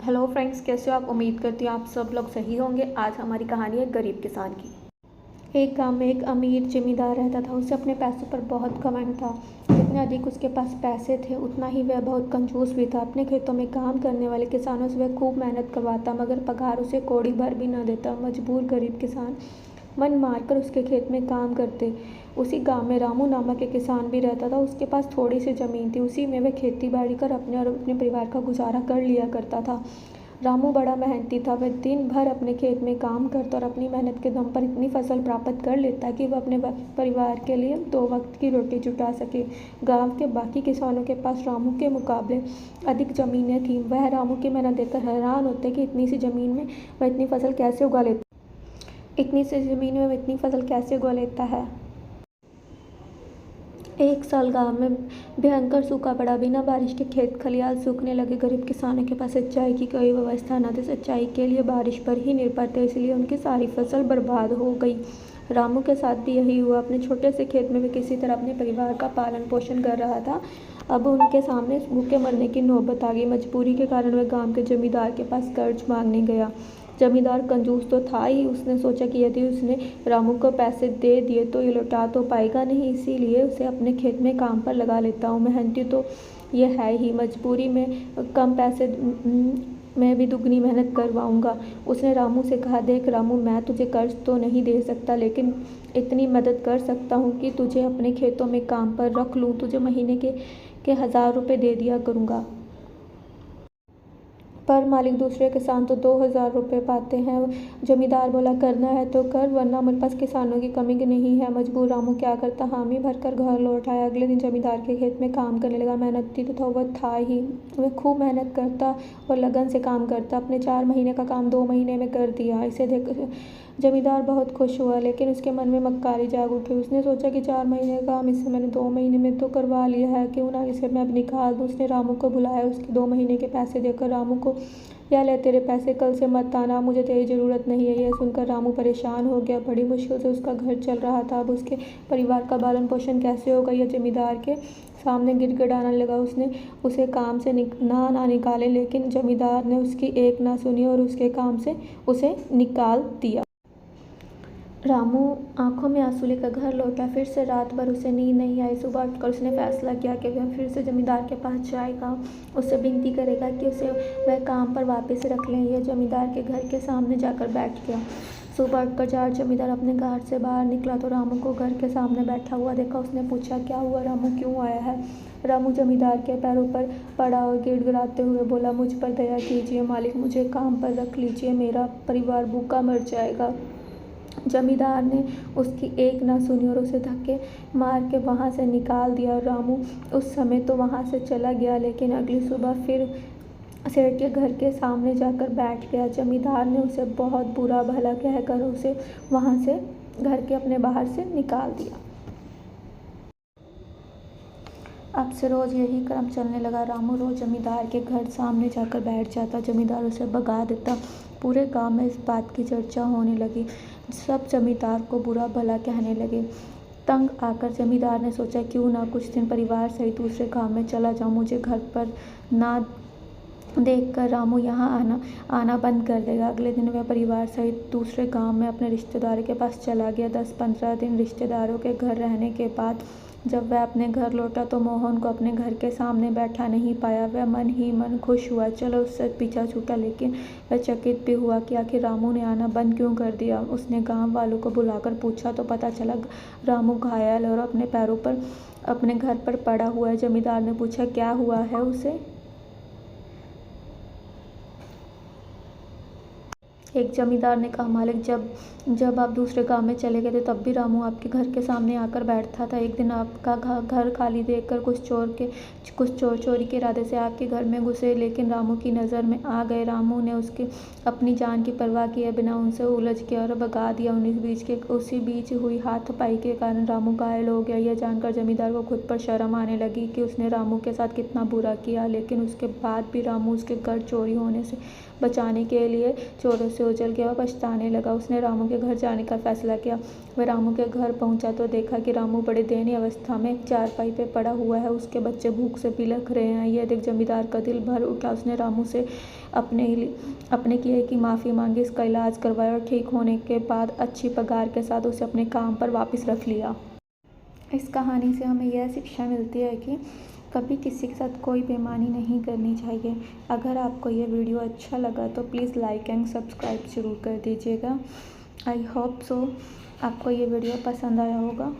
Hello friends, कैसे हो आप। उम्मीद करती हूँ आप सब लोग सही होंगे। आज हमारी कहानी है गरीब किसान की। एक गांव में एक अमीर जमींदार रहता था। उसे अपने पैसों पर बहुत घमंड था। जितने अधिक उसके पास पैसे थे उतना ही वह बहुत कंजूस भी था। अपने खेतों में काम करने वाले किसानों से वह खूब मेहनत करवाता, मगर पगार उसे कौड़ी भर भी न देता। मजबूर गरीब किसान मन मारकर उसके खेत में काम करते। उसी गांव में रामू नामक एक किसान भी रहता था। उसके पास थोड़ी सी ज़मीन थी। उसी में वह खेती बाड़ी कर अपने और अपने परिवार का गुजारा कर लिया करता था। रामू बड़ा मेहनती था। वह दिन भर अपने खेत में काम करता और अपनी मेहनत के दम पर इतनी फसल प्राप्त कर लेता कि वह अपने परिवार के लिए 2 वक्त की रोटी जुटा सके। गांव के बाकी किसानों के पास रामू के मुकाबले अधिक ज़मीनें थीं। वह रामू की मेहनत देखकर हैरान होते कि इतनी सी ज़मीन में वह इतनी फसल कैसे उगा लेता है। एक साल गांव में भयंकर सूखा पड़ा। बिना बारिश के खेत खलियान सूखने लगे। गरीब किसानों के पास सिंचाई की कोई व्यवस्था न थी। सिंचाई के लिए बारिश पर ही निर्भर थे, इसलिए उनकी सारी फसल बर्बाद हो गई। रामू के साथ भी यही हुआ। अपने छोटे से खेत में भी किसी तरह अपने परिवार का पालन पोषण कर रहा था। अब उनके सामने भूखे मरने की नौबत आ गई। मजबूरी के कारण वह गांव के जमींदार के पास कर्ज मांगने गया। जमींदार कंजूस तो था ही। उसने सोचा कि यदि उसने रामू को पैसे दे दिए तो ये लौटा तो पाएगा नहीं, इसीलिए उसे अपने खेत में काम पर लगा लेता हूँ। मेहनती तो ये है ही, मजबूरी में कम पैसे मैं भी दुगनी मेहनत करवाऊंगा। उसने रामू से कहा, देख रामू, मैं तुझे कर्ज तो नहीं दे सकता, लेकिन इतनी मदद कर सकता हूँ कि तुझे अपने खेतों में काम पर रख लूँ। तुझे महीने के 1000 रुपये दे दिया करूँगा। पर मालिक, दूसरे किसान तो 2000 रुपये पाते हैं। जमींदार बोला, करना है तो कर, वरना मेरे पास किसानों की कमी नहीं है। मजबूर रामू क्या करता, हामी भरकर घर लौट आया। अगले दिन जमींदार के खेत में काम करने लगा। मेहनती तो वह था ही। वह खूब मेहनत करता और लगन से काम करता। अपने 4 महीने का काम 2 महीने में कर दिया। इसे देख जमींदार बहुत खुश हुआ, लेकिन उसके मन में मक्कारी जाग उठी। उसने सोचा कि 4 महीने का काम इससे मैंने 2 महीने में तो करवा लिया है, क्यों ना इसे मैं अब निकाल दूँ। उसने रामू को बुलाया। उसके 2 महीने के पैसे देकर रामू को, या ले तेरे पैसे, कल से मत आना, मुझे तेरी ज़रूरत नहीं है। यह सुनकर रामू परेशान हो गया। बड़ी मुश्किल से उसका घर चल रहा था। अब उसके परिवार का पालन पोषण कैसे होगा। यह जमींदार के सामने गिड़गिड़ाने लगा। उसने उसे काम से ना निकाले, लेकिन जमींदार ने उसकी एक ना सुनी और उसके काम से उसे निकाल दिया। रामू आंखों में आंसू लेकर घर लौटा। फिर से रात भर उसे नींद नहीं आई। सुबह उठकर उसने फैसला किया कि वह फिर से जमींदार के पास जाएगा। उससे विनती करेगा कि उसे वह काम पर वापस रख लें। यह जमींदार के घर के सामने जाकर बैठ गया। सुबह उठकर जब जमींदार अपने घर से बाहर निकला तो रामू को घर के सामने बैठा हुआ देखा। उसने पूछा, क्या हुआ रामू, क्यों आया है। रामू जमींदार के पैरों पर पड़ा और गिड़गिड़ाते हुए बोला, मुझ पर दया कीजिए मालिक, मुझे काम पर रख लीजिए, मेरा परिवार भूखा मर जाएगा। जमींदार ने उसकी एक ना सुनी और उसे धक्के मार के वहाँ से निकाल दिया। रामू उस समय तो वहाँ से चला गया, लेकिन अगली सुबह फिर सेठ के घर के सामने जाकर बैठ गया। जमींदार ने उसे बहुत बुरा भला कहकर उसे वहाँ से, घर के अपने बाहर से निकाल दिया। अब से रोज़ यही क्रम चलने लगा। रामू रोज़ जमींदार के घर सामने जाकर बैठ जाता। जमींदार उसे भगा देता। पूरे गांव में इस बात की चर्चा होने लगी। सब जमींदार को बुरा भला कहने लगे। तंग आकर जमींदार ने सोचा, क्यों ना कुछ दिन परिवार सहित दूसरे गांव में चला जाऊं। मुझे घर पर ना देखकर रामू यहाँ आना बंद कर देगा। अगले दिन वह परिवार सहित दूसरे गांव में अपने रिश्तेदारों के पास चला गया। 10-15 दिन रिश्तेदारों के घर रहने के बाद जब वह अपने घर लौटा तो मोहन को अपने घर के सामने बैठा नहीं पाया। वह मन ही मन खुश हुआ, चलो उससे पीछा छूटा, लेकिन वह चकित भी हुआ कि आखिर रामू ने आना बंद क्यों कर दिया। उसने गांव वालों को बुलाकर पूछा तो पता चला रामू घायल और अपने पैरों पर अपने घर पर पड़ा हुआ है। जमींदार ने पूछा, क्या हुआ है उसे। एक जमींदार ने कहा, मालिक, जब आप दूसरे गांव में चले गए थे तब भी रामू आपके घर के सामने आकर बैठता था। एक दिन आपका घर खाली देखकर कुछ चोर चोरी के इरादे से आपके घर में घुसे, लेकिन रामू की नज़र में आ गए। रामू ने उसकी अपनी जान की परवाह किए बिना उनसे उलझ के और भगा दिया। उसी बीच हुई हाथापाई के कारण रामू घायल हो गया। यह जानकर जमींदार को खुद पर शर्म आने लगी कि उसने रामू के साथ कितना बुरा किया, लेकिन उसके बाद भी रामू उसके घर चोरी होने से बचाने के लिए चोरों से से उछल गया। वह पछताने लगा। उसने रामू के घर जाने का फैसला किया। वह रामू के घर पहुंचा तो देखा कि रामू बड़े दयनीय अवस्था में चारपाई पे पड़ा हुआ है। उसके बच्चे भूख से बिलख रहे हैं। यह देख जमींदार का दिल भर उठा। उसने रामू से अपने किए की माफ़ी मांगी, इसका इलाज करवाया और ठीक होने के बाद अच्छी पगार के साथ उसे अपने काम पर वापस रख लिया। इस कहानी से हमें यह शिक्षा मिलती है कि कभी किसी के साथ कोई बेईमानी नहीं करनी चाहिए। अगर आपको ये वीडियो अच्छा लगा तो प्लीज़ लाइक एंड सब्सक्राइब ज़रूर कर दीजिएगा। आई होप सो आपको ये वीडियो पसंद आया होगा।